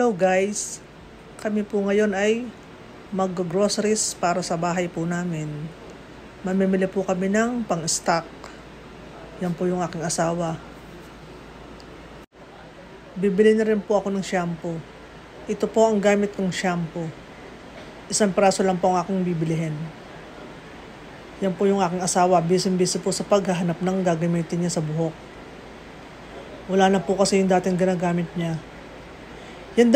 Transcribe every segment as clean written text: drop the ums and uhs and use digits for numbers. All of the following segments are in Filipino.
Hello guys, kami po ngayon ay mag-groceries para sa bahay po namin. Mamimili po kami ng pang-stock. Yan po yung aking asawa. Bibili na rin po ako ng shampoo. Ito po ang gamit kong shampoo. Isang praso lang po ang aking bibilihin. Yan po yung aking asawa. Busy po sa paghahanap ng gagamitin niya sa buhok. Wala na po kasi yung dating ginagamit niya. Yan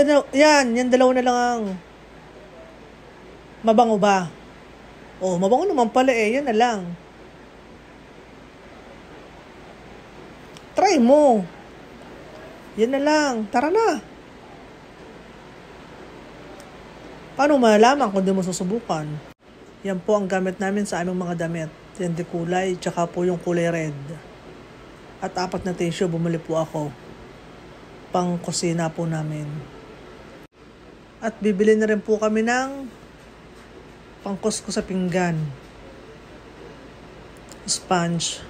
dalawa na lang ang mabango ba? Oh, mabango naman pala yan na lang. Try mo. Yan na lang, tara na. Paano malalaman kung di mo susubukan? Yan po ang gamit namin sa aming mga damit. Yan di kulay, tsaka po yung kulay red. At 4 na tissue, bumili po ako. Pang kusina po namin. At bibili na rin po kami ng pangkusko sa pinggan. Sponge.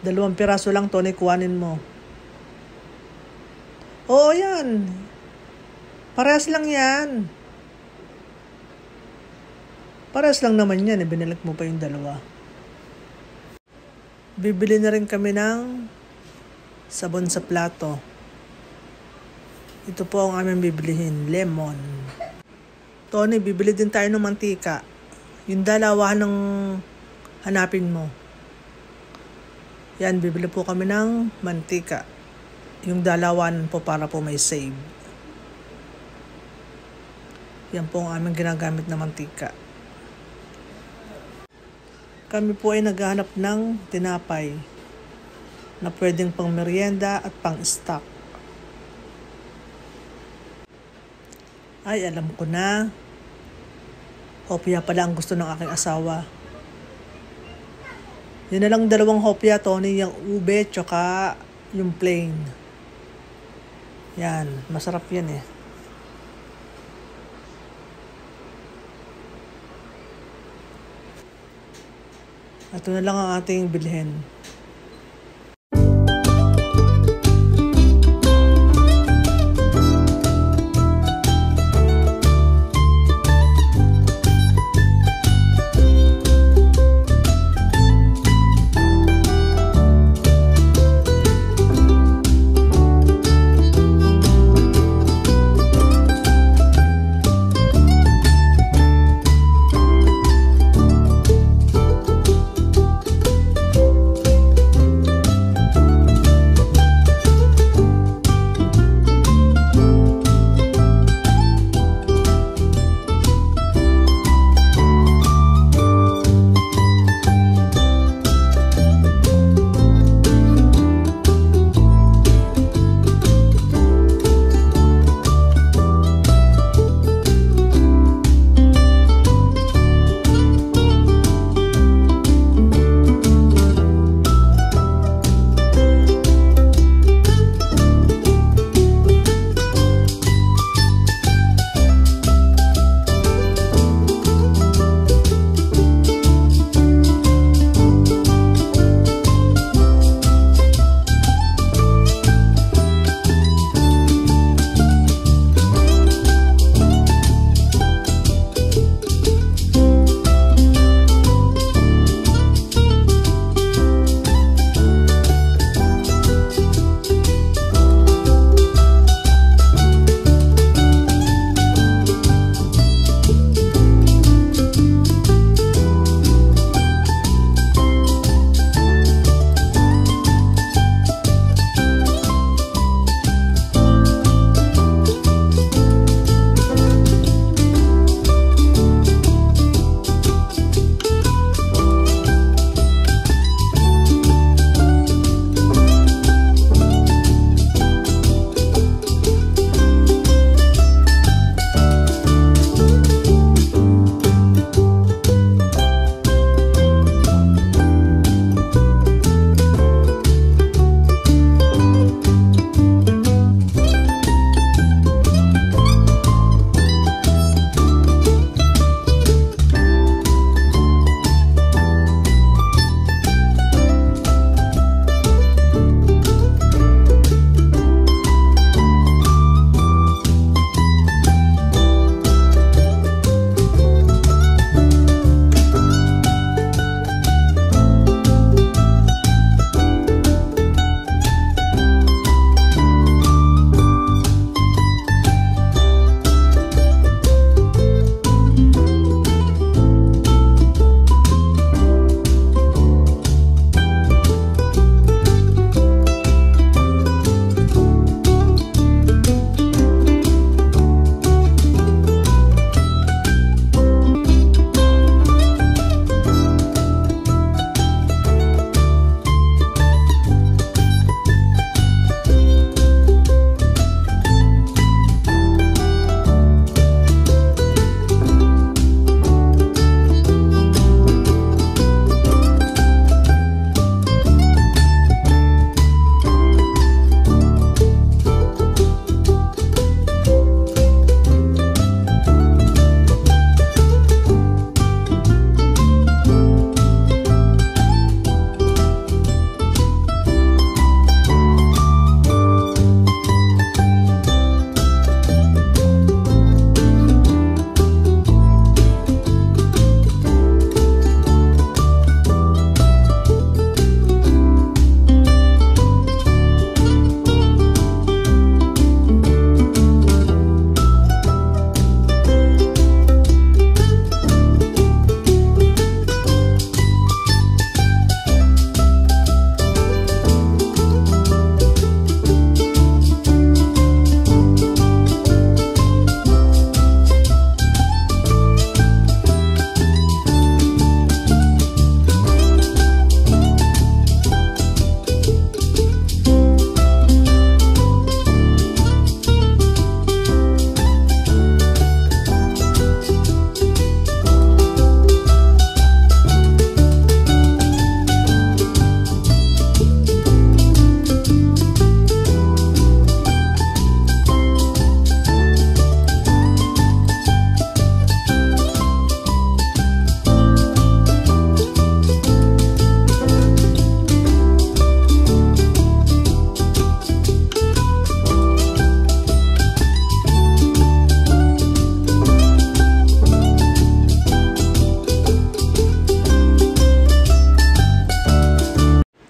2 piraso lang, Tony, kuhanin mo. Oo, yan. Parehas lang yan. Parehas lang naman yan. Binalik mo pa yung 2. Bibili na rin kami ng sabon sa plato. Ito po ang aming bibilihin. Lemon. Tony, bibili din tayo ng mantika. Yung dalawahan ng hanapin mo. Yan, bibili po kami ng mantika. Yung dalawan po para po may save. Yan po ang aming ginagamit na mantika. Kami po ay naghahanap ng tinapay na pwedeng pang merienda at pang stock. Ay, alam ko na. Hopya pala ang gusto ng aking asawa. Yun na lang 2 hopya, Tony. Yung ube, tsaka yung plain. Yan, masarap yan eh. Ito na lang ang ating bilhin.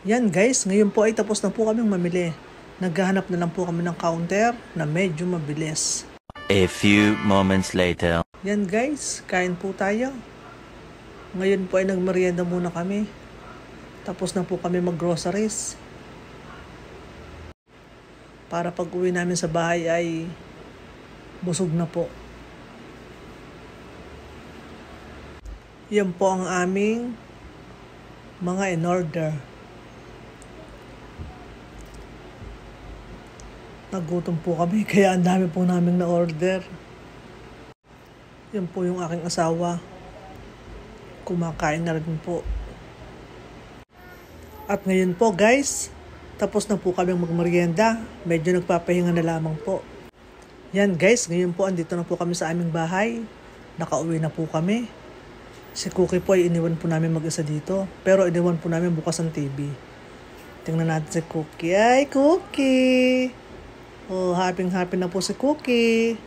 Yan guys, ngayon po ay tapos na po kaming mamili. Naghahanap na lang po kami ng counter na medyo mabilis. A few moments later. Yan guys, kain po tayo. Ngayon po ay nagmerienda muna kami. Tapos na po kami mag-groceries. Para pag uwi namin sa bahay ay busog na po. Yan po ang aming mga in-order. Nagutom po kami kaya ang dami po naming na-order. Yan po yung aking asawa. Kumakain na rin po. At ngayon po guys, tapos na po kami magmerienda. Medyo nagpapahinga na lamang po. Yan guys, ngayon po andito na po kami sa aming bahay. Nakauwi na po kami. Si Cookie po ay iniwan po namin mag-isa dito. Pero iniwan po namin bukas ang TV. Tingnan natin si Cookie. Ay, Cookie! Oh, happy na po si Cookie.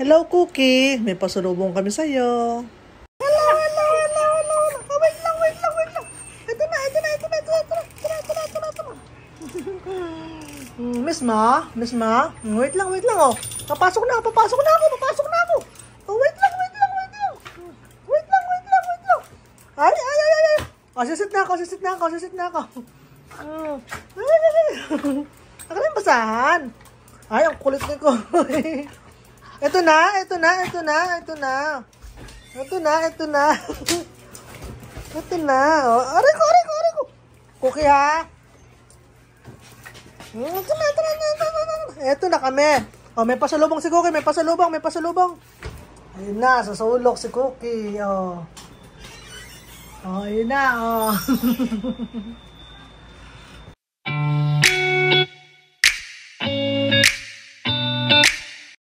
Hello, Cookie. May pasalubong kami sa'yo. Hello. Oh, wait lang. Ito na. Miss Ma. Wait lang, oh. Papasok na ako. Oh, wait lang. Ay. Oh, sisit na ako. Ako na yung basahan. Ay, ang kulit ko. Ito na. Ito na. Oh, aray ko. Cookie ha. Ito na kami. Oh, may pasalubong si Cookie. May pasalubong. Ayun na, sasulok si Cookie. Oh. Oh, ayun na. Oh.